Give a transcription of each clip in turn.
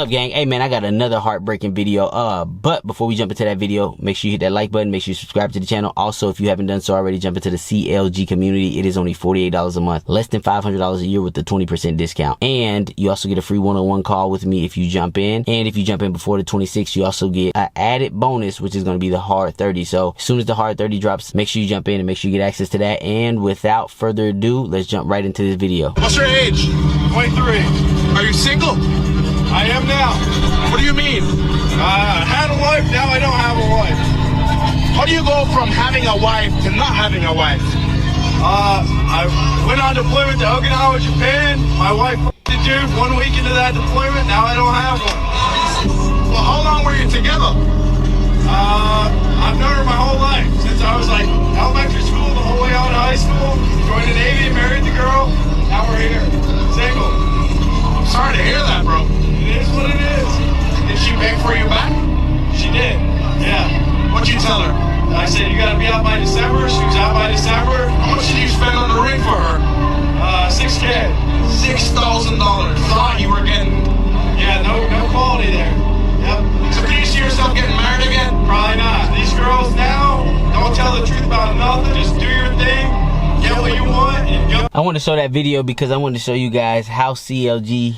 up, gang? Hey man, I got another heartbreaking video. But before we jump into that video, make sure you hit that like button, make sure you subscribe to the channel. Also, if you haven't done so already, jump into the CLG community. It is only $48 a month, less than $500 a year with the 20% discount. And you also get a free one-on-one call with me if you jump in. And if you jump in before the 26th, you also get an added bonus, which is going to be the hard 30. So as soon as the hard 30 drops, make sure you jump in and make sure you get access to that. And without further ado, let's jump right into this video. What's your age? 23. Are you single? I am now. What do you mean? I had a wife, now I don't have a wife. How do you go from having a wife to not having a wife? I went on deployment to Okinawa, Japan. My wife the dude 1 week into that deployment, now I don't have one. Well, how long were you together? I've known her my whole life, since I was like elementary school, the whole way out to high school. Joined the Navy, married the girl, now we're here, single. I'm sorry to hear that, bro. It is what it is. Did she beg for you back? She did, yeah. What'd you tell her? I said, you gotta be out by December. She was out by December. How much did you spend on the ring for her? $6,000. $6,000. Thought you were getting... Yeah, no quality there. Yep. So can you see yourself getting married again? Probably not. These girls now don't tell the truth about nothing. Just do your thing, get what you want, and go. I want to show that video because I want to show you guys how CLG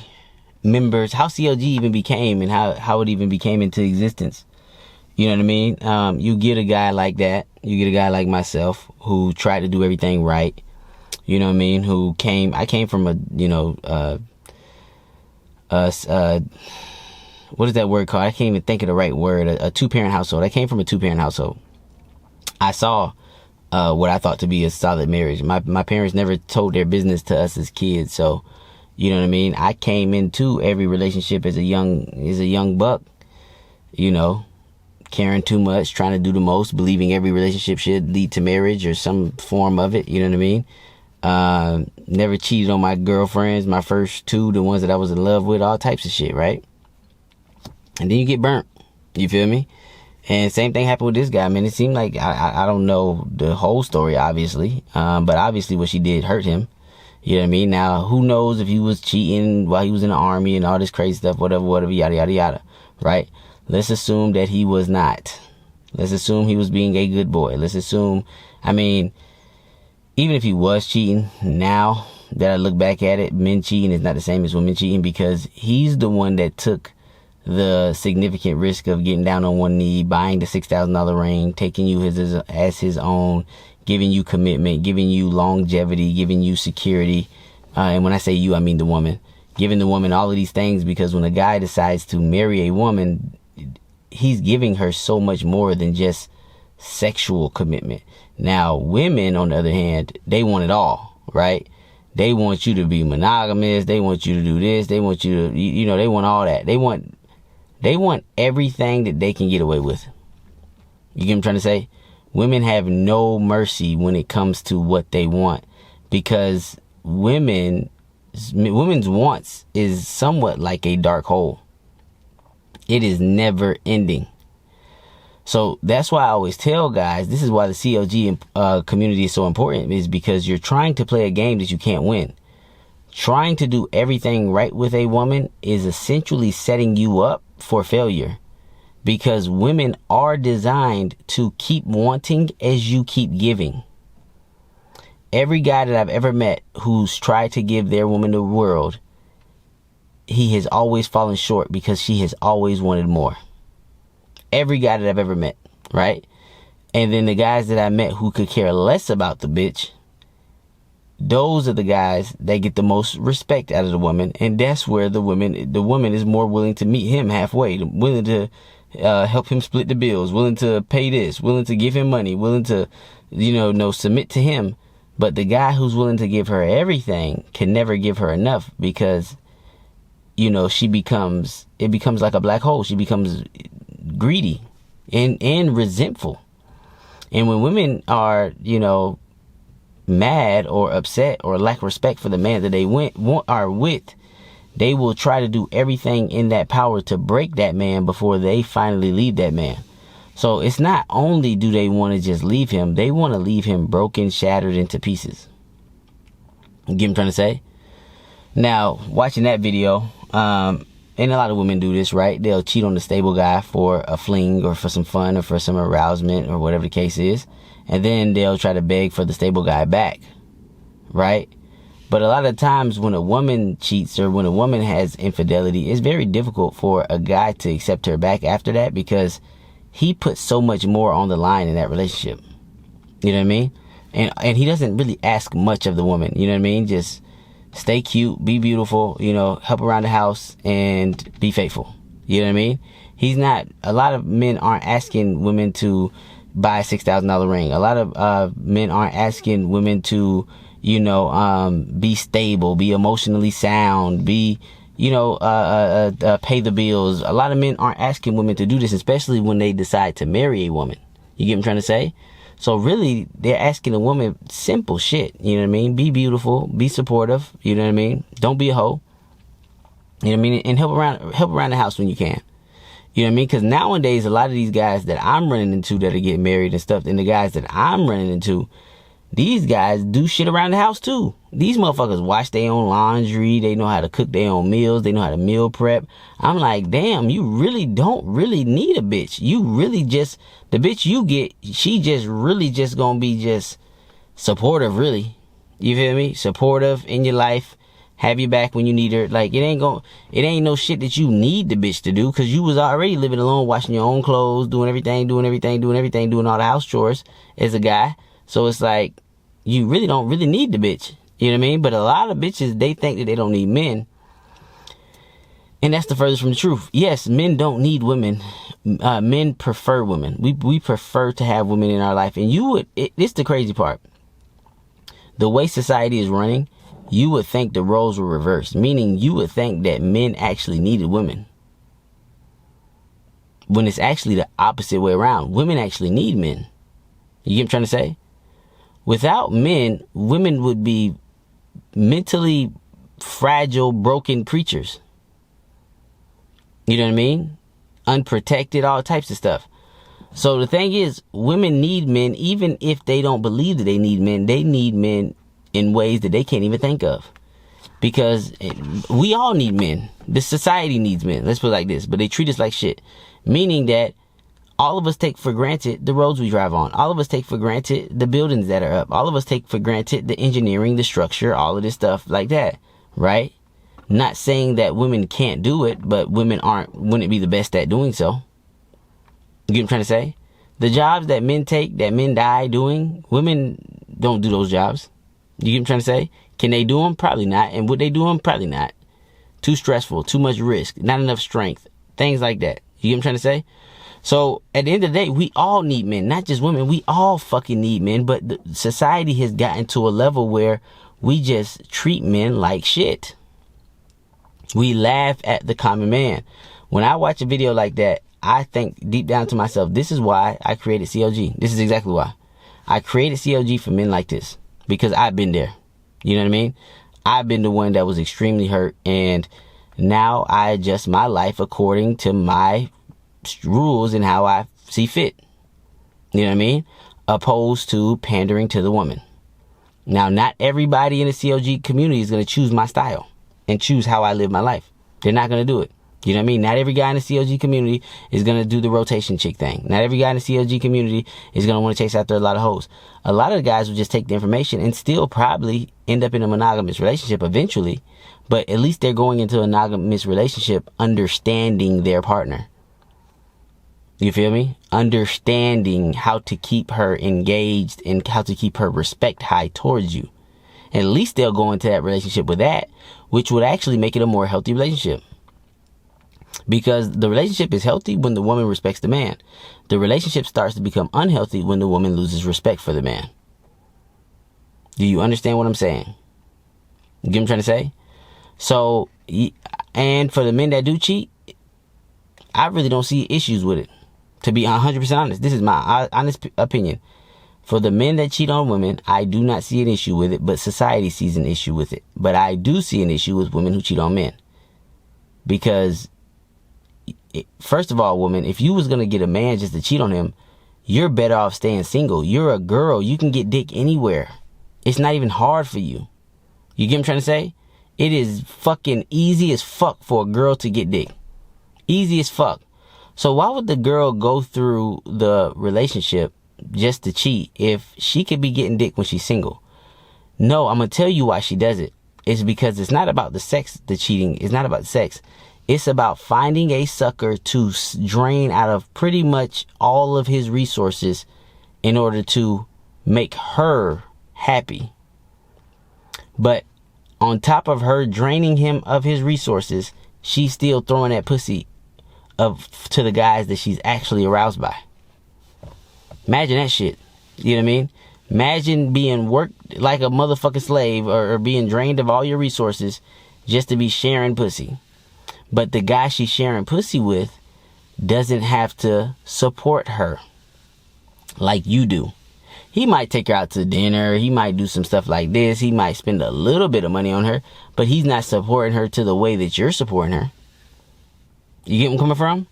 members, how CLG even became and how it even became into existence. You know what I mean? You get a guy like that. You get a guy like myself who tried to do everything right. You know what I mean? I came from a, you know, what is that word called? I can't even think of the right word. A two-parent household. I came from a two-parent household. I saw what I thought to be a solid marriage. My parents never told their business to us as kids. So, you know what I mean? I came into every relationship as a young buck, you know, caring too much, trying to do the most, believing every relationship should lead to marriage or some form of it. You know what I mean? Never cheated on my girlfriends, my first two, the ones that I was in love with, all types of shit, right? And then you get burnt. You feel me? And same thing happened with this guy, man. It seemed like, I don't know the whole story, obviously. But obviously what she did hurt him. You know what I mean? Now, who knows if he was cheating while he was in the army and all this crazy stuff, whatever, yada, yada, yada. Right? Let's assume that he was not. Let's assume he was being a good boy. Let's assume, I mean, even if he was cheating, now that I look back at it, men cheating is not the same as women cheating because he's the one that took the significant risk of getting down on one knee, buying the $6,000 ring, taking you as his own, giving you commitment, giving you longevity, giving you security. And when I say you, I mean the woman. Giving the woman all of these things because when a guy decides to marry a woman, he's giving her so much more than just sexual commitment. Now, women, on the other hand, they want it all, right? They want you to be monogamous. They want you to do this. They want you to, you know, they want all that. They want everything that they can get away with. You get what I'm trying to say? Women have no mercy when it comes to what they want because women's wants is somewhat like a dark hole. It is never ending. So that's why I always tell guys, this is why the CLG community is so important, is because you're trying to play a game that you can't win. Trying to do everything right with a woman is essentially setting you up for failure because women are designed to keep wanting as you keep giving. Every guy that I've ever met who's tried to give their woman the world, he has always fallen short because she has always wanted more. Every guy that I've ever met, right? And then the guys that I met who could care less about the bitch, those are the guys that get the most respect out of the woman. And that's where the woman is more willing to meet him halfway, willing to help him split the bills, willing to pay this, willing to give him money, willing to, submit to him. But the guy who's willing to give her everything can never give her enough because it becomes like a black hole. She becomes greedy and resentful. And when women are, mad or upset or lack respect for the man that they are with, they will try to do everything in that power to break that man before they finally leave that man. So it's not only do they want to just leave him, they want to leave him broken, shattered into pieces. You get what I'm trying to say? Now, watching that video, and a lot of women do this, right? They'll cheat on the stable guy for a fling or for some fun or for some arousement or whatever the case is. And then they'll try to beg for the stable guy back, right? But a lot of times when a woman cheats or when a woman has infidelity, it's very difficult for a guy to accept her back after that, because he puts so much more on the line in that relationship. You know what I mean? And he doesn't really ask much of the woman. You know what I mean? Just stay cute, be beautiful, you know, help around the house, and be faithful. You know what I mean? He's not, a lot of men aren't asking women to buy a $6,000 ring. A lot of men aren't asking women to, you know, be stable, be emotionally sound, be, you know, pay the bills. A lot of men aren't asking women to do this, especially when they decide to marry a woman. You get what I'm trying to say? So really, they're asking a woman simple shit. You know what I mean? Be beautiful, be supportive. You know what I mean? Don't be a hoe. You know what I mean? And help around the house when you can. You know what I mean? Because nowadays, a lot of these guys that I'm running into that are getting married and stuff, and the guys that I'm running into, these guys do shit around the house too. These motherfuckers wash their own laundry. They know how to cook their own meals. They know how to meal prep. I'm like, damn, you really don't really need a bitch. You really just, the bitch you get, she just really just gonna be just supportive, really. You feel me? Supportive in your life. Have you back when you need her. Like, it ain't no shit that you need the bitch to do, because you was already living alone, washing your own clothes, doing everything, doing all the house chores as a guy. So it's like, you really don't really need the bitch. You know what I mean? But a lot of bitches, they think that they don't need men. And that's the furthest from the truth. Yes, men don't need women. Men prefer women. We prefer to have women in our life. And it's the crazy part. The way society is running, you would think the roles were reversed, meaning you would think that men actually needed women, when it's actually the opposite way around. Women actually need men. You get what I'm trying to say? Without men, women would be mentally fragile, broken creatures. You know what I mean? Unprotected, all types of stuff. So the thing is, women need men, even if they don't believe that they need men. They need men in ways that they can't even think of, because we all need men. The society needs men, let's put it like this, but they treat us like shit, meaning that all of us take for granted the roads we drive on. All of us take for granted the buildings that are up. All of us take for granted the engineering, the structure, all of this stuff like that, right? Not saying that women can't do it, but women wouldn't be the best at doing so. You get what I'm trying to say? The jobs that men take, that men die doing, women don't do those jobs. You get what I'm trying to say? Can they do them? Probably not. And would they do them? Probably not. Too stressful, too much risk, not enough strength, things like that. You get what I'm trying to say? So at the end of the day, we all need men, not just women. We all fucking need men, but society has gotten to a level where we just treat men like shit. We laugh at the common man. When I watch a video like that, I think deep down to myself, this is why I created CLG. This is exactly why. I created CLG for men like this, because I've been there. You know what I mean? I've been the one that was extremely hurt, and now I adjust my life according to my rules and how I see fit. You know what I mean? Opposed to pandering to the woman. Now, not everybody in the CLG community is going to choose my style and choose how I live my life. They're not going to do it. You know what I mean? Not every guy in the CLG community is going to do the rotation chick thing. Not every guy in the CLG community is going to want to chase after a lot of hoes. A lot of the guys will just take the information and still probably end up in a monogamous relationship eventually. But at least they're going into a monogamous relationship understanding their partner. You feel me? Understanding how to keep her engaged and how to keep her respect high towards you. And at least they'll go into that relationship with that, which would actually make it a more healthy relationship. Because the relationship is healthy when the woman respects the man. The relationship starts to become unhealthy when the woman loses respect for the man. Do you understand what I'm saying? You get what I'm trying to say? So, and for the men that do cheat, I really don't see issues with it. To be 100% honest, this is my honest opinion. For the men that cheat on women, I do not see an issue with it, but society sees an issue with it. But I do see an issue with women who cheat on men. Because, first of all, woman, if you was going to get a man just to cheat on him, you're better off staying single. You're a girl. You can get dick anywhere. It's not even hard for you. You get what I'm trying to say? It is fucking easy as fuck for a girl to get dick. Easy as fuck. So why would the girl go through the relationship just to cheat if she could be getting dick when she's single? No, I'm going to tell you why she does it. It's because it's not about the sex, the cheating. It's not about sex. It's about finding a sucker to drain out of pretty much all of his resources in order to make her happy. But on top of her draining him of his resources, she's still throwing that pussy to the guys that she's actually aroused by. Imagine that shit. You know what I mean? Imagine being worked like a motherfucking slave or being drained of all your resources just to be sharing pussy. But the guy she's sharing pussy with doesn't have to support her like you do. He might take her out to dinner. He might do some stuff like this. He might spend a little bit of money on her, but he's not supporting her to the way that you're supporting her. You get where I'm coming from?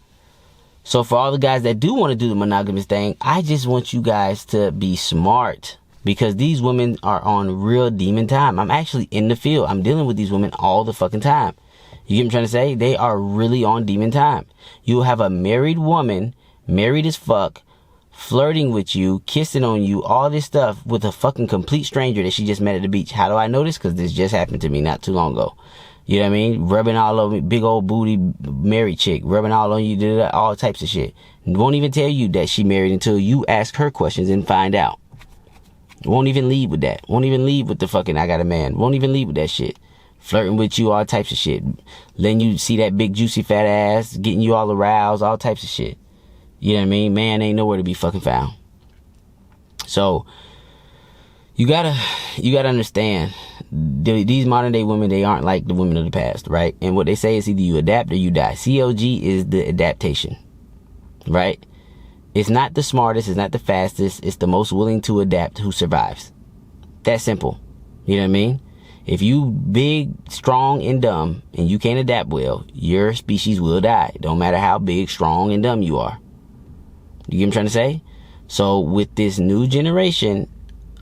So for all the guys that do want to do the monogamous thing, I just want you guys to be smart, because these women are on real demon time. I'm actually in the field. I'm dealing with these women all the fucking time. You get what I'm trying to say? They are really on demon time. You'll have a married woman, married as fuck, flirting with you, kissing on you, all this stuff with a fucking complete stranger that she just met at the beach. How do I know this? Because this just happened to me not too long ago. You know what I mean? Rubbing all over me, big old booty, married chick, rubbing all on you, all types of shit. Won't even tell you that she married until you ask her questions and find out. Won't even leave with that. Won't even leave with the fucking I got a man. Won't even leave with that shit. Flirting with you, all types of shit. Letting you see that big juicy fat ass, getting you all aroused, all types of shit. You know what I mean? Man ain't nowhere to be fucking found. So, you gotta understand, these modern day women, they aren't like the women of the past, right? And what they say is either you adapt or you die. CLG is the adaptation, right? It's not the smartest, it's not the fastest, it's the most willing to adapt who survives. That simple. You know what I mean? If you big, strong, and dumb, and you can't adapt well, your species will die. It don't matter how big, strong, and dumb you are. You get what I'm trying to say? So with this new generation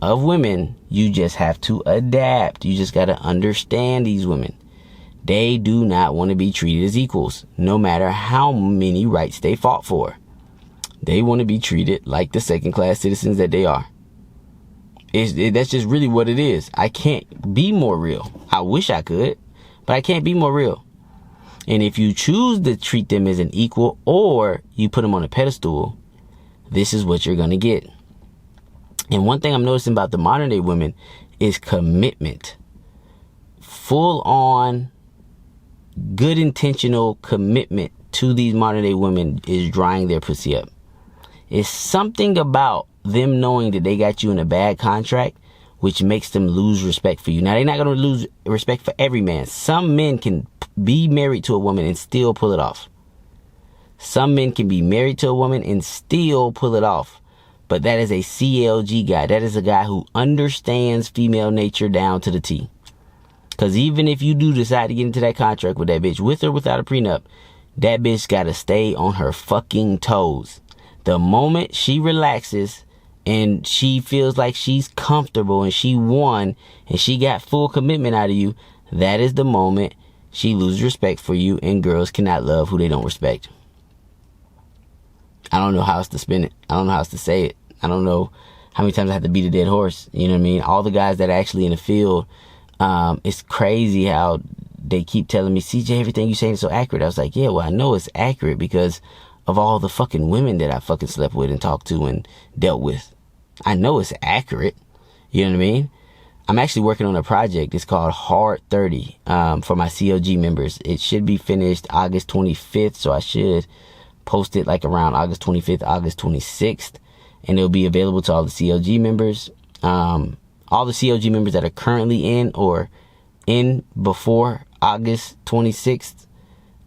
of women, you just have to adapt. You just got to understand these women. They do not want to be treated as equals, no matter how many rights they fought for. They want to be treated like the second-class citizens that they are. That's just really what it is. I can't be more real. I wish I could, but I can't be more real. And if you choose to treat them as an equal, or you put them on a pedestal, this is what you're going to get. And one thing I'm noticing about the modern day women is commitment. Full on, good intentional commitment to these modern day women is drying their pussy up. It's something about them knowing that they got you in a bad contract, which makes them lose respect for you. Now, they're not going to lose respect for every man. Some men can be married to a woman and still pull it off. Some men can be married to a woman and still pull it off. But that is a CLG guy. That is a guy who understands female nature down to the T. Because even if you do decide to get into that contract with that bitch, with or without a prenup, that bitch got to stay on her fucking toes. The moment she relaxes and she feels like she's comfortable and she won and she got full commitment out of you, that is the moment she loses respect for you, and girls cannot love who they don't respect. I don't know how else to spin it. I don't know how else to say it. I don't know how many times I have to beat a dead horse. You know what I mean? All the guys that are actually in the field, it's crazy how they keep telling me, CJ, everything you saying is so accurate. I was like, yeah, well, I know it's accurate because of all the fucking women that I fucking slept with and talked to and dealt with. I know it's accurate. You know what I mean? I'm actually working on a project. It's called Hard 30 for my CLG members. It should be finished August 25th, so I should post it like around August 25th, August 26th, and it'll be available to all the CLG members. All the CLG members that are currently in or in before August 26th,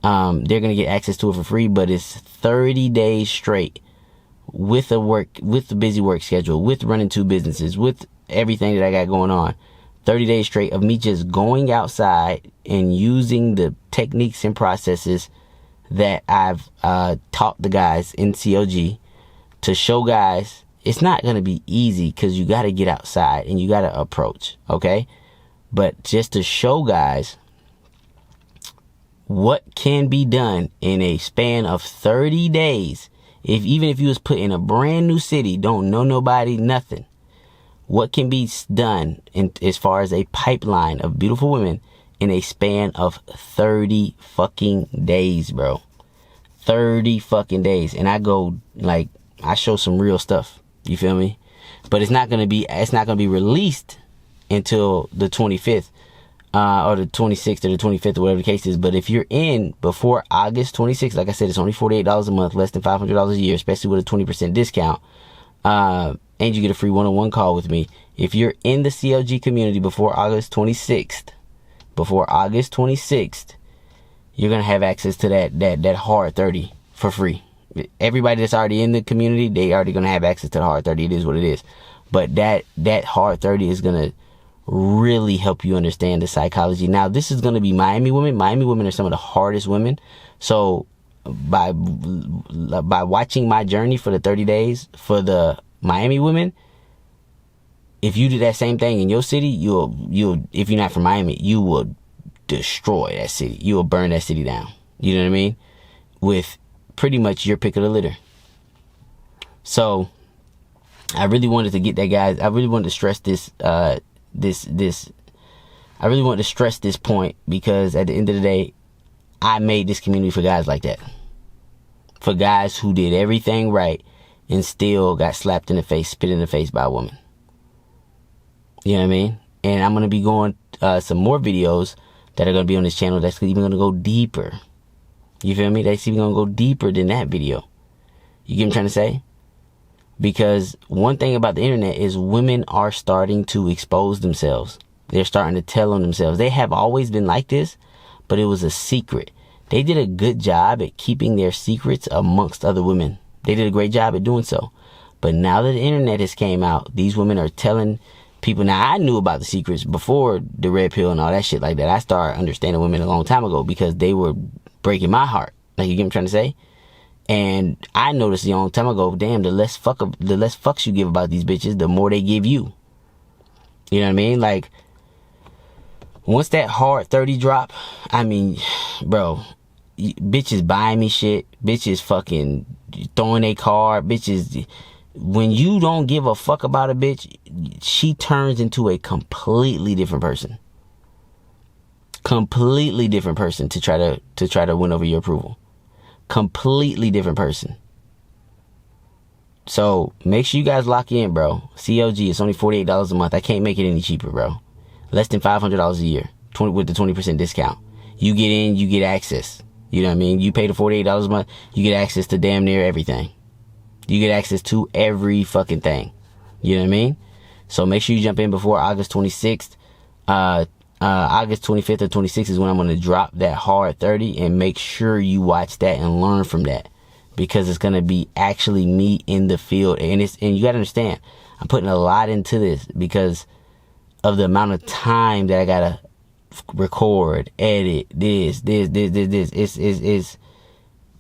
they're going to get access to it for free, but it's 30 days straight with the busy work schedule, with running 2 businesses, with everything that I got going on. 30 days straight of me just going outside and using the techniques and processes that I've taught the guys in CLG to show guys it's not going to be easy, because you got to get outside and you got to approach, okay? But just to show guys what can be done in a span of 30 days. Even if you was put in a brand new city, don't know nobody, nothing. What can be done as far as a pipeline of beautiful women in a span of 30 fucking days, bro. 30 fucking days. And I go, like, I show some real stuff. You feel me? But it's not gonna be released until the 25th, or the 26th or the 25th or whatever the case is. But if you're in before August 26th, like I said, it's only $48 a month, less than $500 a year, especially with a 20% discount. And you get a free one-on-one call with me. If you're in the CLG community before August 26th, you're gonna have access to that hard 30 for free. Everybody that's already in the community, they already gonna have access to the hard 30. It is what it is. But that hard 30 is gonna really help you understand the psychology. Now, this is gonna be Miami women. Miami women are some of the hardest women. So by watching my journey for the 30 days for the Miami women, if you do that same thing in your city, you'll if you're not from Miami, you will destroy that city. You will burn that city down. You know what I mean? With pretty much your pick of the litter. So I really wanted to get that, guys. I really wanted to stress this I really wanted to stress this point, because at the end of the day, I made this community for guys like that. For guys who did everything right and still got slapped in the face, spit in the face by a woman. You know what I mean? And I'm going to be going some more videos that are going to be on this channel that's even going to go deeper. You feel me? That's even going to go deeper than that video. You get what I'm trying to say? Because one thing about the internet is women are starting to expose themselves. They're starting to tell on themselves. They have always been like this, but it was a secret. They did a good job at keeping their secrets amongst other women. They did a great job at doing so. But now that the internet has came out, these women are telling people. Now, I knew about the secrets before the red pill and all that shit like that. I started understanding women a long time ago because they were breaking my heart. Like, you get what I'm trying to say? And I noticed a long time ago, damn, the less fucks you give about these bitches, the more they give you. You know what I mean? Like, once that hard 30 drop, I mean, bro, bitches buying me shit, bitches fucking throwing a card, bitches. When you don't give a fuck about a bitch, she turns into a completely different person. Completely different person to try to win over your approval. Completely different person. So make sure you guys lock in, bro. CLG, it's only $48 a month. I can't make it any cheaper, bro. Less than $500 a year, with the 20% discount. You get in, you get access. You know what I mean? You pay the $48 a month, you get access to damn near everything. You get access to every fucking thing. You know what I mean? So make sure you jump in before August 26th. August 25th or 26th is when I'm going to drop that hard 30, and make sure you watch that and learn from that, because it's going to be actually me in the field. And you got to understand, I'm putting a lot into this because of the amount of time that I got to record, edit, this.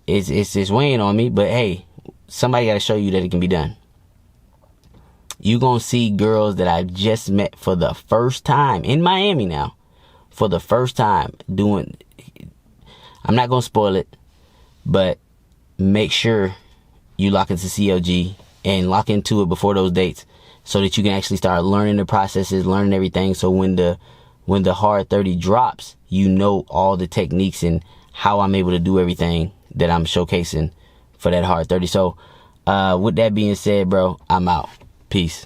It's weighing on me, but hey, somebody got to show you that it can be done. You gonna see girls that I just met for the first time in Miami now, for the first time doing. I'm not gonna spoil it, but make sure you lock into CLG and lock into it before those dates, so that you can actually start learning the processes, learning everything. So when the hard 30 drops, you know all the techniques and how I'm able to do everything that I'm showcasing for that hard 30. So with that being said, bro, I'm out. Peace.